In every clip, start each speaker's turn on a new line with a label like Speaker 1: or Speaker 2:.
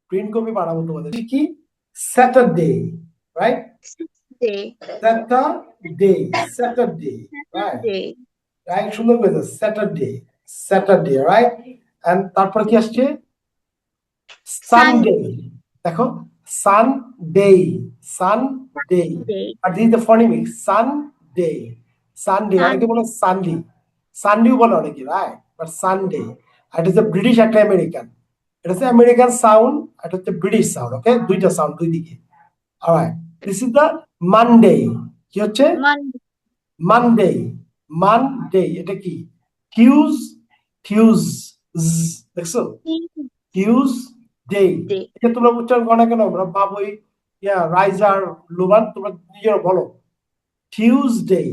Speaker 1: Print copy বানাবো তোমাদের কি Saturday right Saturday Saturday right right সুন্দর করেছে স্যাটারডে স্যাটারডে রাইট এন্ড তারপর কি আসছে সানডে দেখো সানডে সানডে আর this the phonemic Sunday Sunday অনেকে বলে সানডে সানডেও বলে অনেকে রাইট বাট সানডে আর ইট ইজ দ্য ব্রিটিশ একটা আমেরিকান এটা হচ্ছে আমেরিকান সাউন্ড এটা হচ্ছে ব্রিটিশ সাউন্ড ওকে দুইটা সাউন্ড দুই দিকে alright this is the Monday কি হচ্ছে মানডে মানডে এটা কি টিউজ টিউজ দেখছো টিউজ ডে এটা তোমরা উচ্চারণ করো না কেন আমরা ভাবোই রাইজার লোবান তোমরা নিজেরা বলো টিউজডে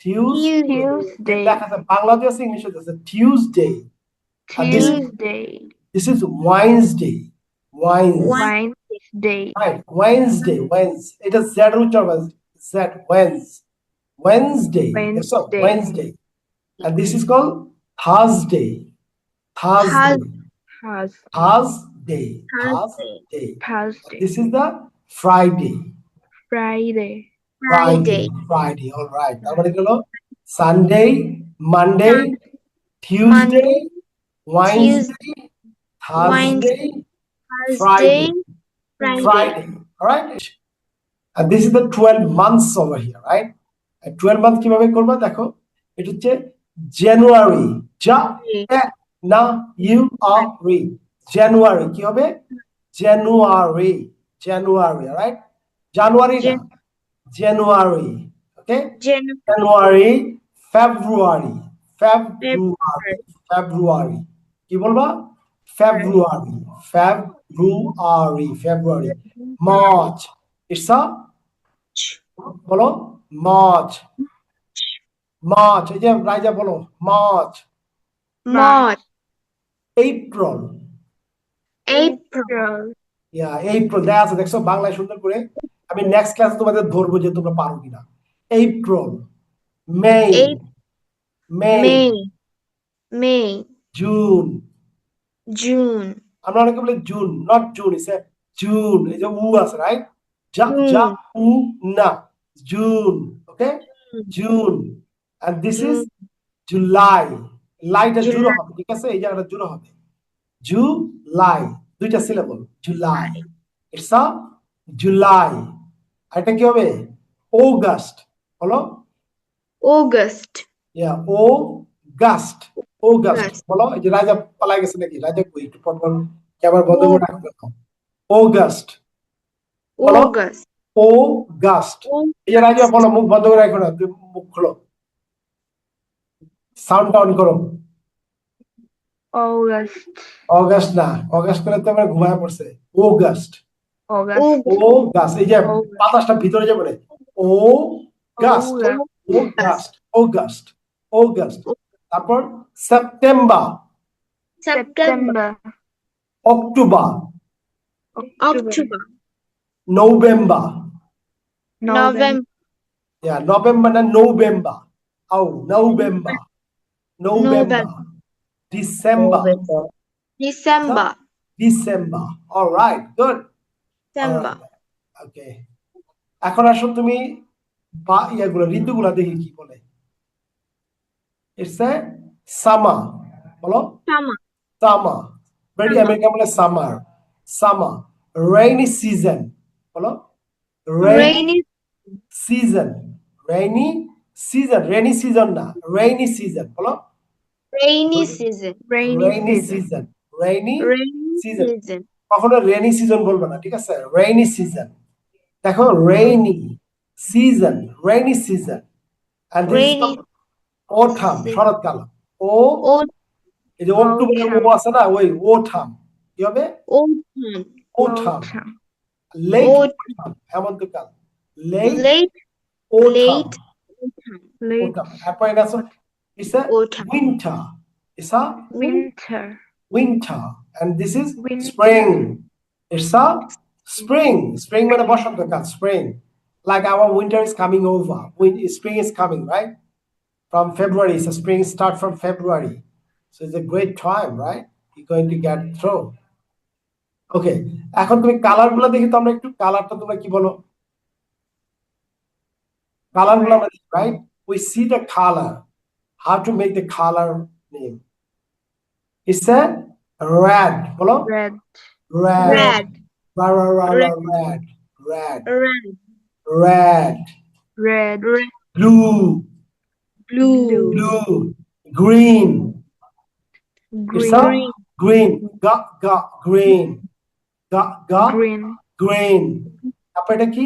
Speaker 1: টিউজডে দেখা যায় বাংলাতে আছে ইংলিশে আছে Tuesday this is Wednesday
Speaker 2: Wednesday.
Speaker 1: right Wednesday এটা z এর উচ্চারণ z Wednesday so Wednesday and this is called Thursday Thursday this is the Friday all right তারপরে গেল Sunday Monday Tuesday Wednesday Thursday Friday all right and this is the 12 months over here right and 12 month কিভাবে করবা দেখো এটা হচ্ছে জানুয়ারি না you আর রি জানুয়ারি কি হবে জানুয়ারি রাইট জানুয়ারি না জানুয়ারি ওকে জানুয়ারি ফেব্রুয়ারি কি বলবা ফেব্রুয়ারি মার্চ ইটস আ বলো মার্চ এই যে রাইজা বলো মার্চ এপ্রিল দেখা আছে দেখছো বাংলায় সুন্দর করে আমি নেক্সট ক্লাসে তোমাদের ধরবো যে তোমরা পারো কিনা এপ্রিল মে জুন আমরা অনেকে বলি June not June it's June এই যে উ আছে রাইট উ না June okay June and this is July লাইটা জুড়ো হবে ঠিক আছে এই জায়গাটা জুড়ো হবে জুলাই দুইটা syllable July it's a July এটা কি হবে অগাস্ট বলো অগাস্ট বলো এই যে রাজা পালাই গেছে নাকি রাজা কই একটু পর ক্যামেরা বন্ধ করে রাখবে অগাস্ট এই যে রাজা বলো মুখ বন্ধ করে রাখো না তুমি মুখ খোলো সাউন্ড অন করো অগাস্ট না অগাস্ট করে তো আমরা ঘুমায় পড়ছে অগাস্ট এই যে বাতাসটা ভিতরে যাবে রে অগাস্ট তারপর সেপ্টেম্বর অক্টোবর নভেম্বর নভেম্বর না November December. All right, good. December. Okay. এখন আসো তুমি ইয়াগুলো ঋতুগুলো দেখি কি বলে It's a summer. বলো summer. Very American বলে summer. Rainy season. বলো rainy season না rainy season বলো rainy season কখনো রেইনি সিজন বলবো না ঠিক আছে রেইনি সিজন দেখো rainy season and this is autumn শরৎকাল এই যে অক্টোবরে ও আছে না ওই autumn কি হবে autumn late হেমন্তকাল late autumn তারপরে আছে it's a winter. It's a winter. And this is spring. It's a spring. Spring means বসন্তকাল spring. Like our winter is coming over. Spring is coming, right? From February. So spring starts from February. So it's a great time, right? You're going to get through. ওকে, এখন তুমি colour গুলো দেখি তো, আমরা একটু কালারটা তোমরা কি বলো? কালার গুলো আমরা দেখি, right? We see the color. How to make the color name? It's a red. বলো,
Speaker 2: Red.
Speaker 1: red,
Speaker 2: Red.
Speaker 1: red, red,
Speaker 2: Red.
Speaker 1: red,
Speaker 2: Red.
Speaker 1: blue,
Speaker 2: Blue.
Speaker 1: blue, green. It's a
Speaker 2: Green.
Speaker 1: green, green,
Speaker 2: Green.
Speaker 1: green. তারপর এটা কি?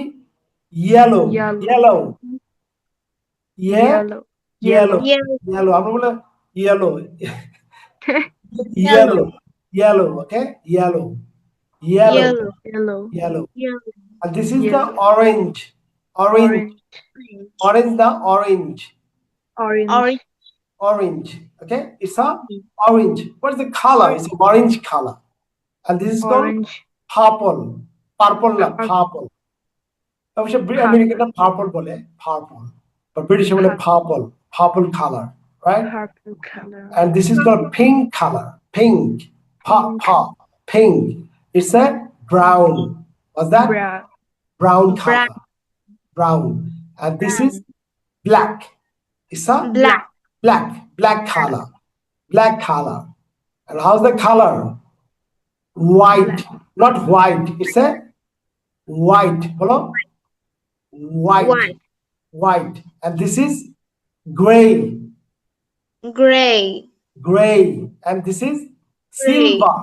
Speaker 1: Yellow,
Speaker 2: Yellow.
Speaker 1: yellow,
Speaker 2: Yellow.
Speaker 1: yellow, yellow. আমরা বলে yellow, yellow, yellow. Okay, yellow, yellow,
Speaker 2: Yellow.
Speaker 1: yellow.
Speaker 2: Yellow.
Speaker 1: And this is the
Speaker 2: Yellow.
Speaker 1: orange, orange,
Speaker 2: Orange.
Speaker 1: the orange,
Speaker 2: Orange.
Speaker 1: orange. Okay, it's a orange. What is the color? It's an orange color. And this is called
Speaker 2: Orange.
Speaker 1: purple. Purple না, purple. অবশ্য আমেরিকানরা purple বলে, purple. But British বলে purple, purple color, right?
Speaker 2: Purple color.
Speaker 1: And this is called pink color, pink, pink. It's a brown. What's that?
Speaker 2: Brown.
Speaker 1: Brown color, brown. And this is black. It's a black color, black color. And how's the color? White, not white. It's a white. Hello? White. And this is gray. Gray. And this is silver.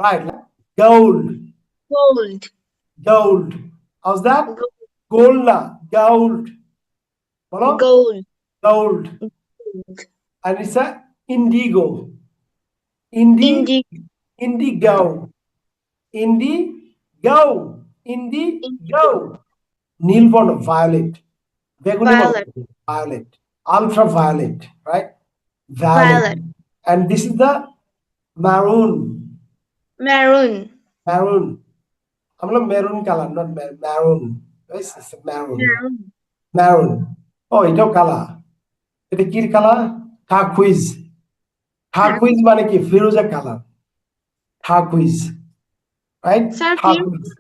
Speaker 1: Right. Gold. How's that? Gold. Hello? Gold. And it's a indigo. Indigo. Nilbon, violet. Violet. Ultraviolet, right? Violet. And this is the maroon. I'm not maroon color, not maroon. This is maroon. Oh, it's color. It's কি color? Turquoise. মানে কি? ফিরোজা color. Turquoise. Right?
Speaker 2: Sir,
Speaker 1: Turquoise.